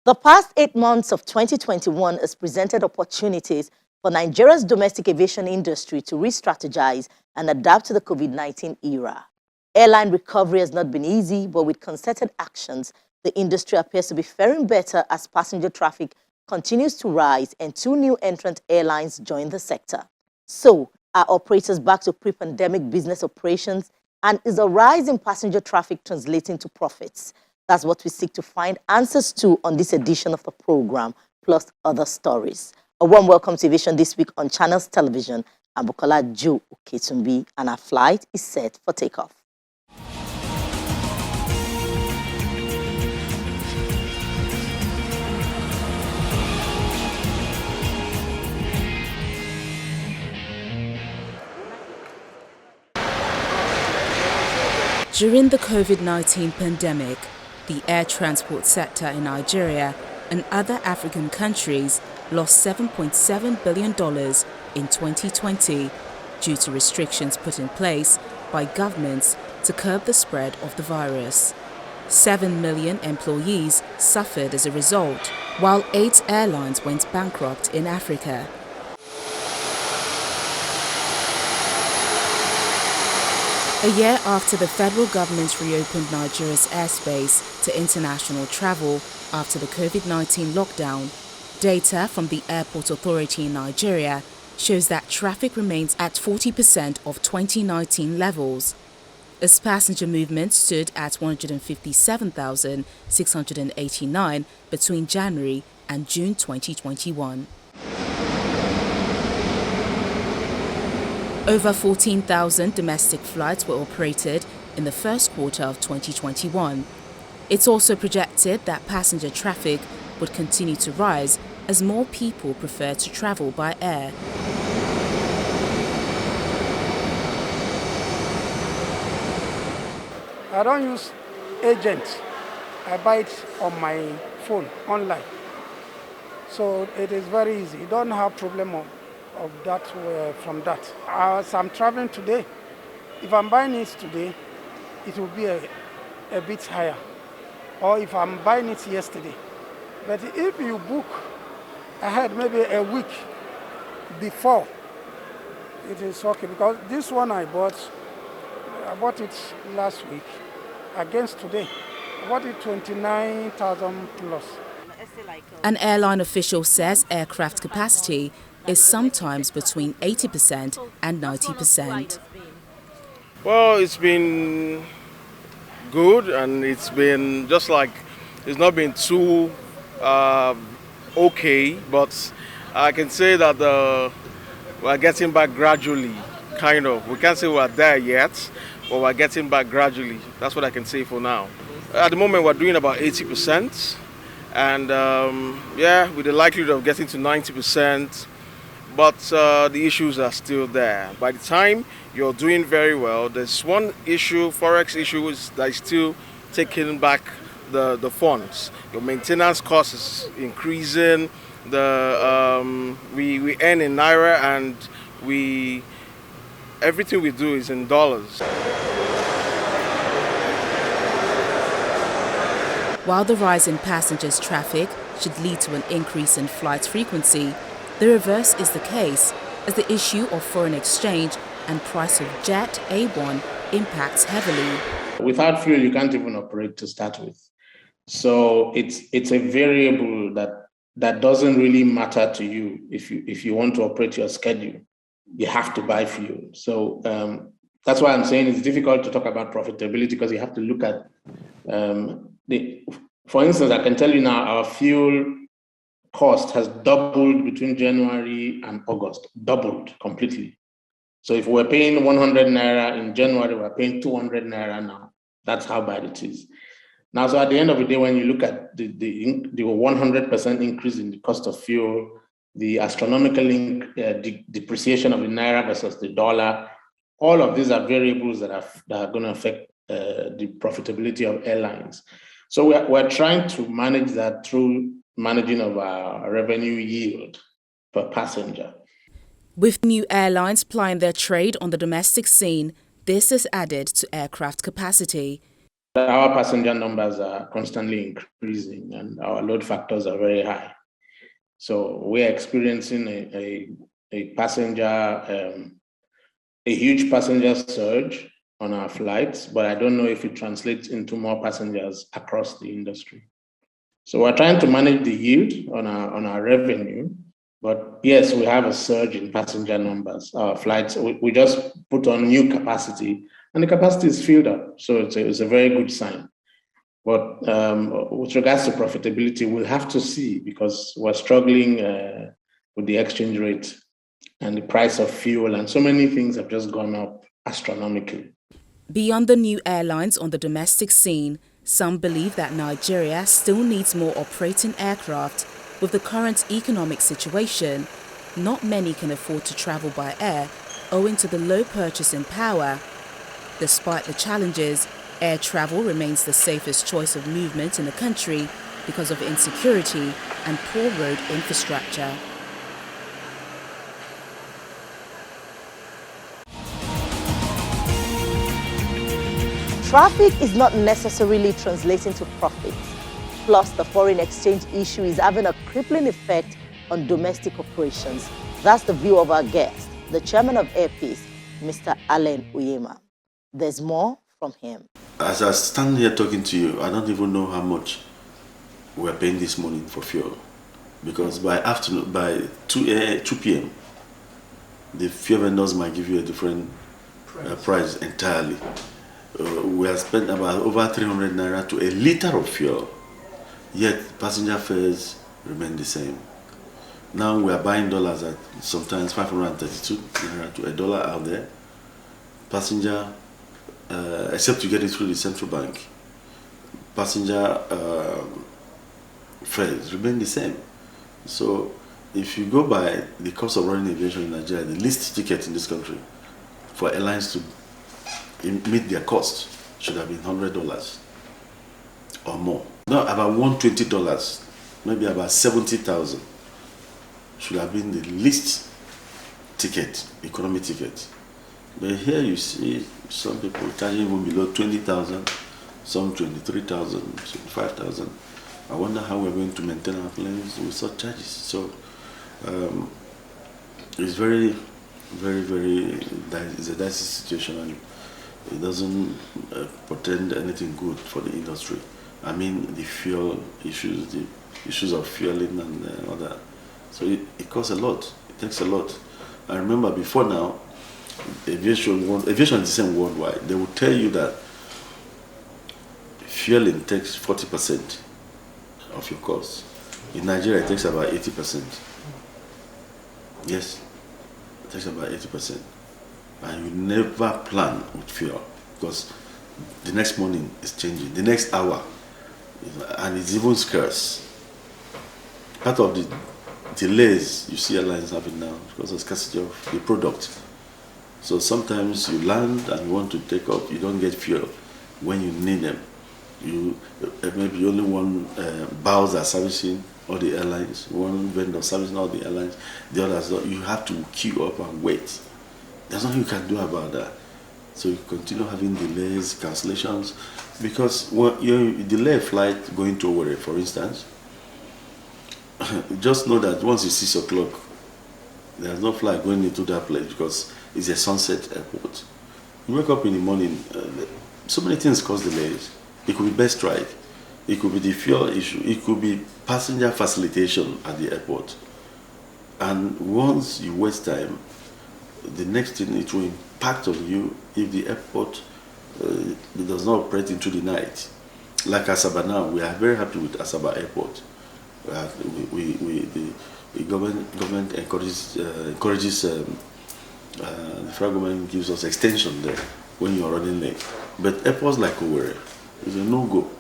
The past 8 months of 2021 has presented opportunities for Nigeria's domestic aviation industry to re-strategize and adapt to the COVID-19 era. Airline recovery has not been easy, but with concerted actions, the industry appears to be faring better as passenger traffic continues to rise and 2 new entrant airlines join the sector. So, are operators back to pre-pandemic business operations, and is a rise in passenger traffic translating to profits? That's what we seek to find answers to on this edition of the program, plus other stories. A warm welcome to Aviation this week on Channels Television. I'm Bukola Jo Oketumbi, and our flight is set for takeoff. During the COVID-19 pandemic, the air transport sector in Nigeria and other African countries lost $7.7 billion in 2020 due to restrictions put in place by governments to curb the spread of the virus. 7 million employees suffered as a result, while 8 airlines went bankrupt in Africa. A year after the federal government reopened Nigeria's airspace to international travel after the COVID-19 lockdown, data from the Airport Authority in Nigeria shows that traffic remains at 40% of 2019 levels, as passenger movement stood at 157,689 between January and June 2021. Over 14,000 domestic flights were operated in the first quarter of 2021. It's also projected that passenger traffic would continue to rise as more people prefer to travel by air. I don't use agents. I buy it on my phone, online. So it is very easy. You don't have problem of that from that. As I'm traveling today, if I'm buying it today, it will be a bit higher. Or if I'm buying it yesterday. But if you book ahead, maybe a week before, it is okay. Because this one I bought it last week against today. I bought it 29,000 plus. An airline official says aircraft capacity is sometimes between 80% and 90%. Well, it's been good, and it's been just like, it's not been too okay, but I can say that we're getting back gradually, kind of. We can't say we're there yet, but we're getting back gradually. That's what I can say for now. At the moment, we're doing about 80%, and with the likelihood of getting to 90%, but the issues are still there. By the time you're doing very well, there's one issue, forex issue, that is still taking back the funds. Your maintenance cost is increasing. We earn in naira, and everything we do is in dollars. While the rise in passengers' traffic should lead to an increase in flight frequency, the reverse is the case, as the issue of foreign exchange and price of jet A1 impacts heavily. Without fuel, you can't even operate to start with. So it's a variable that doesn't really matter to you. If you want to operate your schedule, you have to buy fuel. So that's why I'm saying it's difficult to talk about profitability, because you have to look at for instance, I can tell you now, our fuel cost has doubled between January and August, doubled completely. So if we're paying 100 naira in January, we're paying 200 naira now. That's how bad it is. Now, so at the end of the day, when you look at the 100% increase in the cost of fuel, the astronomical depreciation of the naira versus the dollar, all of these are variables that are going to affect the profitability of airlines. So we're trying to manage that through managing of our revenue yield per passenger. With new airlines plying their trade on the domestic scene, this has added to aircraft capacity. our passenger numbers are constantly increasing and our load factors are very high. So we're experiencing a huge passenger surge on our flights, but I don't know if it translates into more passengers across the industry. So we're trying to manage the yield on our revenue, but yes, we have a surge in passenger numbers. Our flights, we just put on new capacity, and the capacity is filled up. So it's a very good sign. But with regards to profitability, we'll have to see, because we're struggling with the exchange rate and the price of fuel, and so many things have just gone up astronomically. Beyond the new airlines on the domestic scene, some believe that Nigeria still needs more operating aircraft. With the current economic situation, not many can afford to travel by air owing to the low purchasing power. Despite the challenges, air travel remains the safest choice of movement in the country because of insecurity and poor road infrastructure. Traffic is not necessarily translating to profits. Plus, the foreign exchange issue is having a crippling effect on domestic operations. That's the view of our guest, the chairman of Airpeace, Mr. Allen Uyema. There's more from him. As I stand here talking to you, I don't even know how much we're paying this morning for fuel. Because by 2 p.m., the fuel vendors might give you a different price entirely. We have spent about over 300 naira to a liter of fuel, yet passenger fares remain the same. Now we are buying dollars at sometimes 532 naira to a dollar out there. Passenger, except you get it through the central bank, passenger fares remain the same. So if you go by the cost of running aviation in Nigeria, the least ticket in this country for airlines to meet their cost should have been $100 or more. Now about $120, maybe about 70,000 should have been the least ticket, economy ticket. But here you see some people charging even below 20,000, some 23,000, 25,000. I wonder how we're going to maintain our planes with such charges. So it's very, very, it's a dicey situation, and it doesn't portend anything good for the industry. I mean, the fuel issues, the issues of fueling and all that. So it costs a lot. It takes a lot. I remember before now, aviation is the same worldwide. They will tell you that fueling takes 40% of your cost. In Nigeria, it takes about 80%. Yes, it takes about 80%. And you never plan with fuel, because the next morning is changing, the next hour, and it's even scarce. Part of the delays you see airlines having now because of scarcity of the product. So sometimes you land and you want to take off, you don't get fuel when you need them. You maybe only one Bowser servicing all the airlines, one vendor servicing all the airlines, the others don't. You have to queue up and wait. There's nothing you can do about that. So you continue having delays, cancellations, because when you delay a flight going to Owerri, for instance, just know that once it's 6 o'clock, there's no flight going into that place because it's a sunset airport. You wake up in the morning, so many things cause delays. It could be best strike, it could be the fuel issue, it could be passenger facilitation at the airport. And once you waste time, the next thing it will impact on you if the airport does not operate into the night. Like Asaba now, we are very happy with Asaba Airport. The government encourages the federal government gives us extension there when you are running late. But airports like Owerri is a no-go.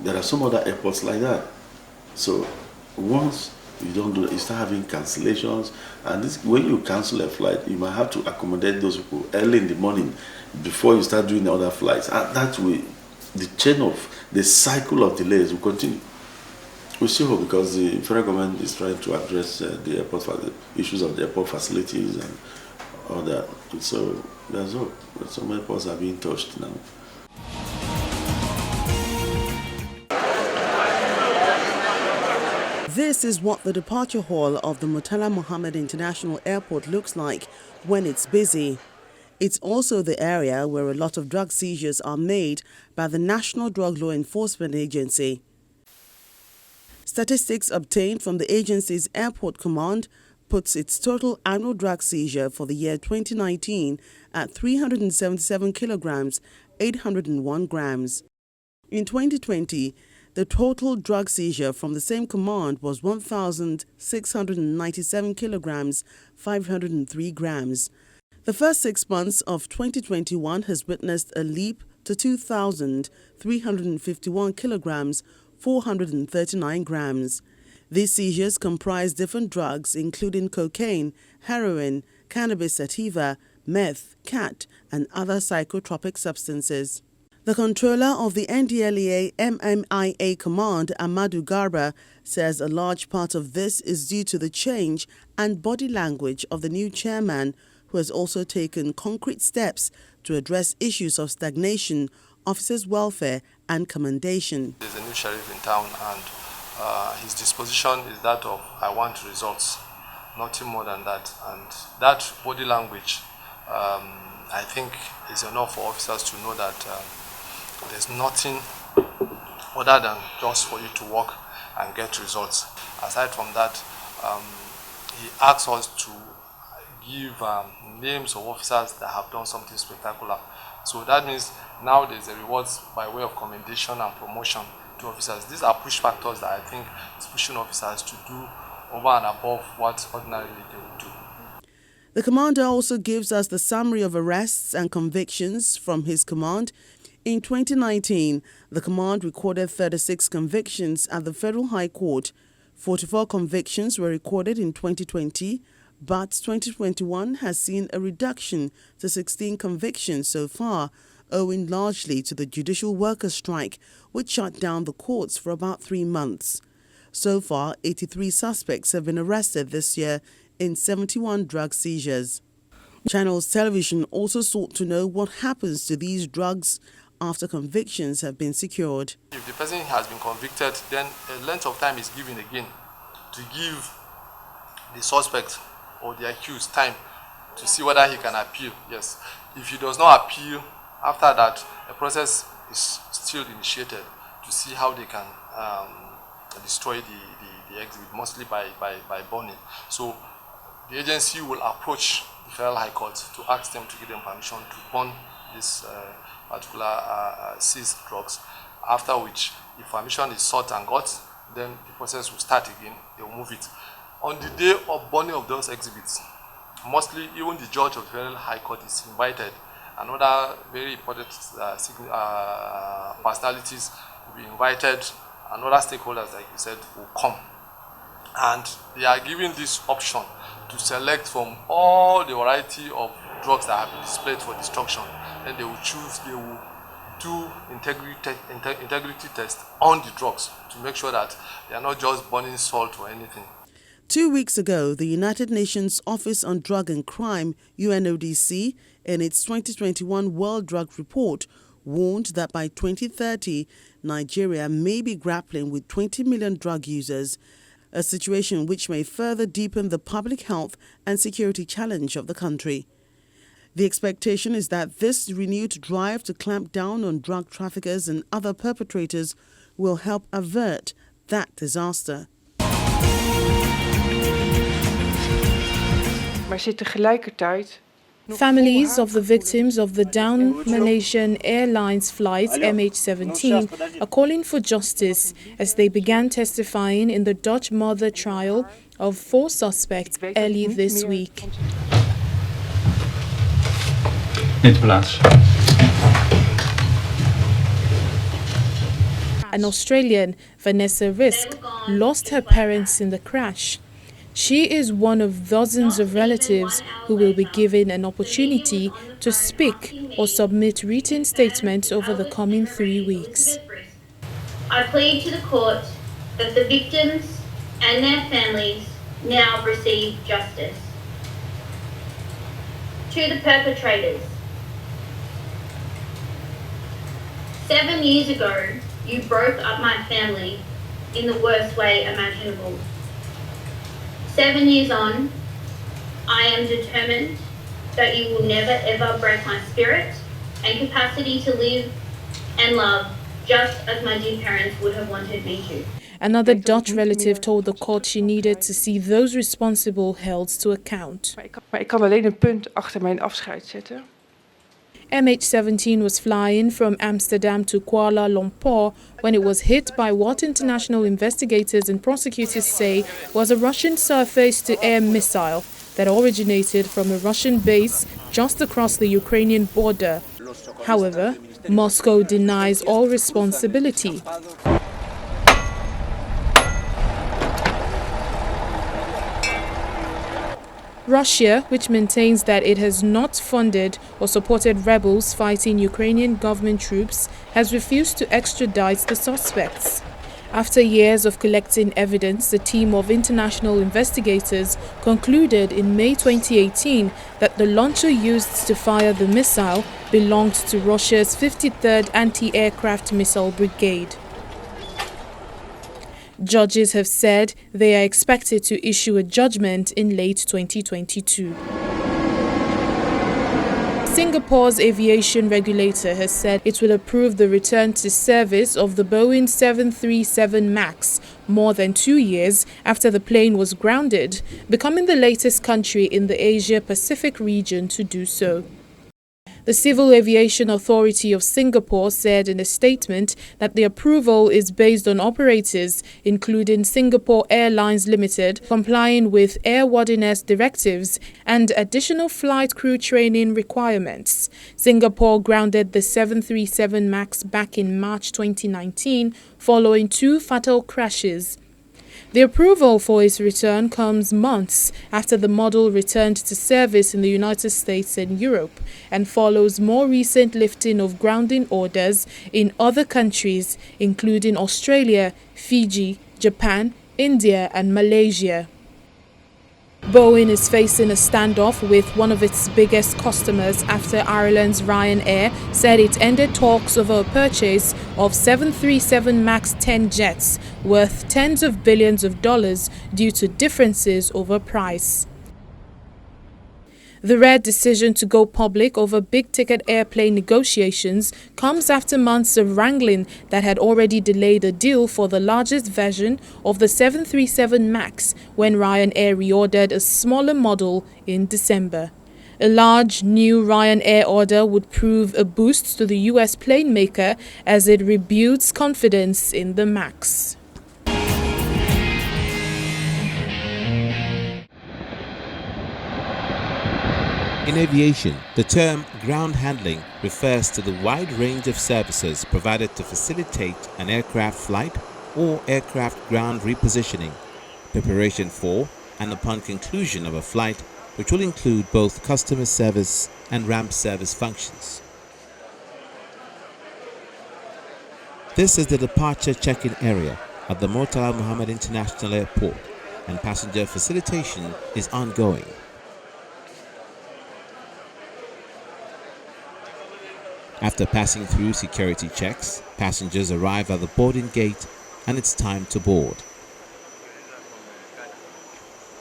There are some other airports like that. So once you don't do it, you start having cancellations, and when you cancel a flight, you might have to accommodate those people early in the morning before you start doing other flights. And that way, the cycle of delays will continue. We still hope, because the federal government is trying to address the issues of the airport facilities and all that. And so there's hope. Some airports are being touched now. This is what the departure hall of the Murtala Mohammed International Airport looks like when it's busy. It's also the area where a lot of drug seizures are made by the National Drug Law Enforcement Agency. Statistics obtained from the agency's airport command puts its total annual drug seizure for the year 2019 at 377 kilograms, 801 grams. In 2020, the total drug seizure from the same command was 1,697 kilograms, 503 grams. The first 6 months of 2021 has witnessed a leap to 2,351 kilograms, 439 grams. These seizures comprise different drugs including cocaine, heroin, cannabis sativa, meth, cat, and other psychotropic substances. The controller of the NDLEA MMIA command, Amadou Garba, says a large part of this is due to the change and body language of the new chairman, who has also taken concrete steps to address issues of stagnation, officers' welfare, and commendation. There's a new sheriff in town, and his disposition is that of "I want results," nothing more than that. And that body language, I think, is enough for officers to know that there's nothing other than just for you to work and get results. Aside from that, he asks us to give names of officers that have done something spectacular. So that means now there's a rewards by way of commendation and promotion to officers. These are push factors that I think is pushing officers to do over and above what ordinarily they would do. The commander also gives us the summary of arrests and convictions from his command. In 2019, the command recorded 36 convictions at the Federal High Court. 44 convictions were recorded in 2020, but 2021 has seen a reduction to 16 convictions so far, owing largely to the judicial workers' strike, which shut down the courts for about 3 months. So far, 83 suspects have been arrested this year in 71 drug seizures. Channels Television also sought to know what happens to these drugs after convictions have been secured. If the person has been convicted, then a length of time is given again to give the suspect or the accused time to see whether he can appeal. Yes. If he does not appeal, after that, a process is still initiated to see how they can destroy the exhibit, mostly by burning. So the agency will approach the Federal High Court to ask them to give them permission to burn this particular seized drugs, after which, if permission is sought and got, then the process will start again. They will move it. On the day of burning of those exhibits, mostly even the judge of the Federal High Court is invited, and other very important personalities will be invited, and other stakeholders, like you said, will come. And they are given this option to select from all the variety of drugs that have been displayed for destruction. Then they will choose, they will do integrity test on the drugs to make sure that they are not just burning salt or anything. 2 weeks ago, the United Nations Office on Drug and Crime, UNODC, in its 2021 World Drug Report, warned that by 2030, Nigeria may be grappling with 20 million drug users, a situation which may further deepen the public health and security challenge of the country. The expectation is that this renewed drive to clamp down on drug traffickers and other perpetrators will help avert that disaster. Maar zit tegelijkertijd Families of the victims of the downed Malaysian Airlines flight MH17 are calling for justice as they began testifying in the Dutch murder trial of 4 suspects early this week. An Australian, Vanessa Risk, lost her parents in the crash. She is one of dozens of relatives who will be given an opportunity to speak or submit written statements over the coming 3 weeks. I plead to the court that the victims and their families now receive justice. To the perpetrators, 7 years ago, you broke up my family in the worst way imaginable. 7 years on, I am determined that you will never ever break my spirit and capacity to live and love just as my dear parents would have wanted me to. Another Dutch relative told the court she needed to see those responsible held to account. Maar ik kan alleen een punt achter mijn afscheid zetten. MH17 was flying from Amsterdam to Kuala Lumpur when it was hit by what international investigators and prosecutors say was a Russian surface-to-air missile that originated from a Russian base just across the Ukrainian border. However, Moscow denies all responsibility. Russia, which maintains that it has not funded or supported rebels fighting Ukrainian government troops, has refused to extradite the suspects. After years of collecting evidence, a team of international investigators concluded in May 2018 that the launcher used to fire the missile belonged to Russia's 53rd Anti-Aircraft Missile Brigade. Judges have said they are expected to issue a judgment in late 2022. Singapore's aviation regulator has said it will approve the return to service of the Boeing 737 MAX more than 2 years after the plane was grounded, becoming the latest country in the Asia-Pacific region to do so. The Civil Aviation Authority of Singapore said in a statement that the approval is based on operators, including Singapore Airlines Limited, complying with airworthiness directives and additional flight crew training requirements. Singapore grounded the 737 MAX back in March 2019 following 2 fatal crashes. The approval for its return comes months after the model returned to service in the United States and Europe and follows more recent lifting of grounding orders in other countries, including Australia, Fiji, Japan, India and Malaysia. Boeing is facing a standoff with one of its biggest customers after Ireland's Ryanair said it ended talks over a purchase of 737 MAX 10 jets worth tens of billions of dollars due to differences over price. The rare decision to go public over big-ticket airplane negotiations comes after months of wrangling that had already delayed a deal for the largest version of the 737 MAX when Ryanair reordered a smaller model in December. A large new Ryanair order would prove a boost to the US plane maker as it rebuilds confidence in the MAX. In aviation, the term ground handling refers to the wide range of services provided to facilitate an aircraft flight or aircraft ground repositioning, preparation for and upon conclusion of a flight, which will include both customer service and ramp service functions. This is the departure check-in area at the Murtala Muhammad International Airport, and passenger facilitation is ongoing. After passing through security checks, passengers arrive at the boarding gate and it's time to board.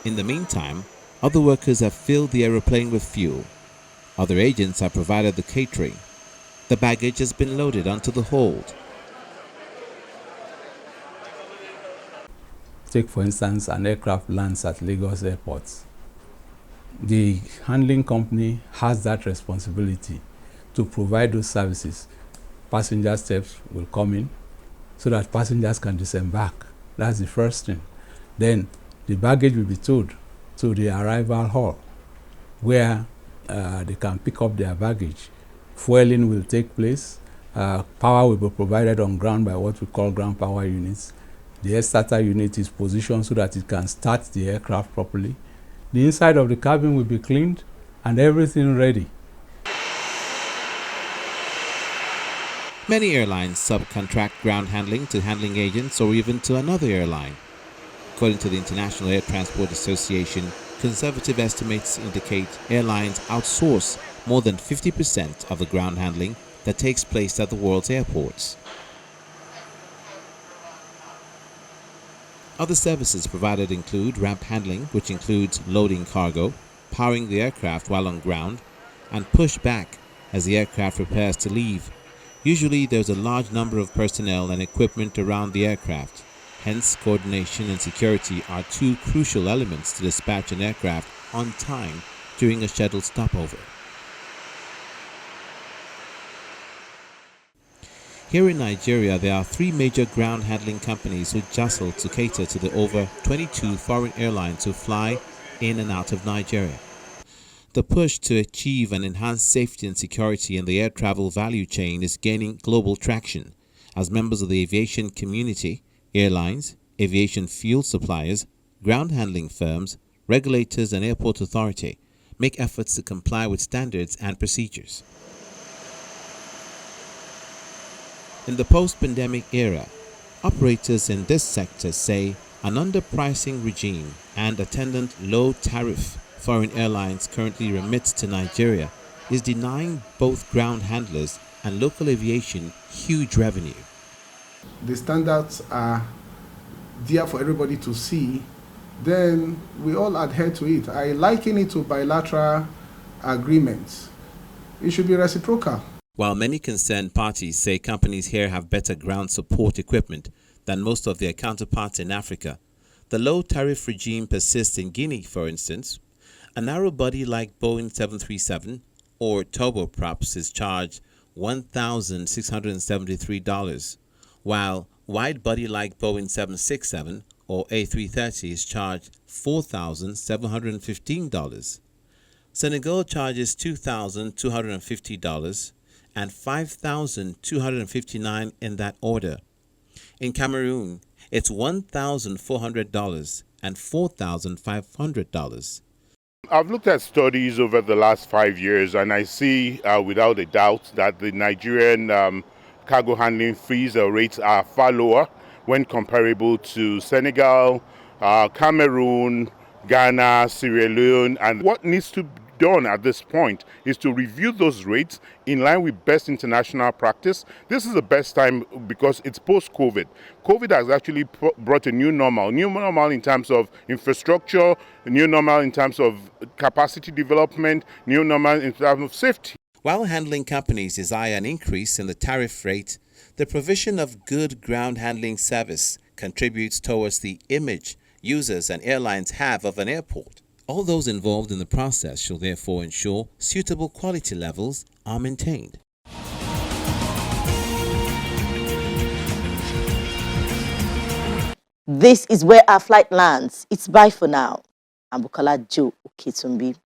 In the meantime, other workers have filled the aeroplane with fuel. Other agents have provided the catering. The baggage has been loaded onto the hold. Take, for instance, an aircraft lands at Lagos Airport. The handling company has that responsibility to provide those services. Passenger steps will come in so that passengers can disembark. That's the first thing. Then the baggage will be towed to the arrival hall where they can pick up their baggage. Fueling will take place. Power will be provided on ground by what we call ground power units. The air starter unit is positioned so that it can start the aircraft properly. The inside of the cabin will be cleaned and everything ready. Many airlines subcontract ground handling to handling agents or even to another airline. According to the International Air Transport Association, conservative estimates indicate airlines outsource more than 50% of the ground handling that takes place at the world's airports. Other services provided include ramp handling, which includes loading cargo, powering the aircraft while on ground, and pushback as the aircraft prepares to leave. Usually there's a large number of personnel and equipment around the aircraft. Hence, coordination and security are two crucial elements to dispatch an aircraft on time during a scheduled stopover. Here in Nigeria, there are three major ground handling companies who jostle to cater to the over 22 foreign airlines who fly in and out of Nigeria. The push to achieve and enhance safety and security in the air travel value chain is gaining global traction as members of the aviation community, airlines, aviation fuel suppliers, ground handling firms, regulators and airport authority make efforts to comply with standards and procedures. In the post-pandemic era, operators in this sector say an underpricing regime and attendant low tariff foreign airlines currently remits to Nigeria is denying both ground handlers and local aviation huge revenue. The standards are there for everybody to see, then we all adhere to it. I liken it to bilateral agreements. It should be reciprocal. While many concerned parties say companies here have better ground support equipment than most of their counterparts in Africa, the low tariff regime persists in Guinea, for instance. A narrow body like Boeing 737 or turboprops is charged $1,673, while wide body like Boeing 767 or A330 is charged $4,715. Senegal charges $2,250 and $5,259 in that order. In Cameroon, it's $1,400 and $4,500. I've looked at studies over the last 5 years, and I see without a doubt that the Nigerian cargo handling fees or rates are far lower when comparable to Senegal, Cameroon, Ghana, Sierra Leone. And what needs to be done at this point is to review those rates in line with best international practice. This is the best time because it's post-COVID. COVID has actually brought a new normal in terms of infrastructure, a new normal in terms of capacity development, new normal in terms of safety. While handling companies desire an increase in the tariff rate, the provision of good ground handling service contributes towards the image users and airlines have of an airport. All those involved in the process shall therefore ensure suitable quality levels are maintained. This is where our flight lands. It's bye for now. I'm Bukola Joe Oketumbi.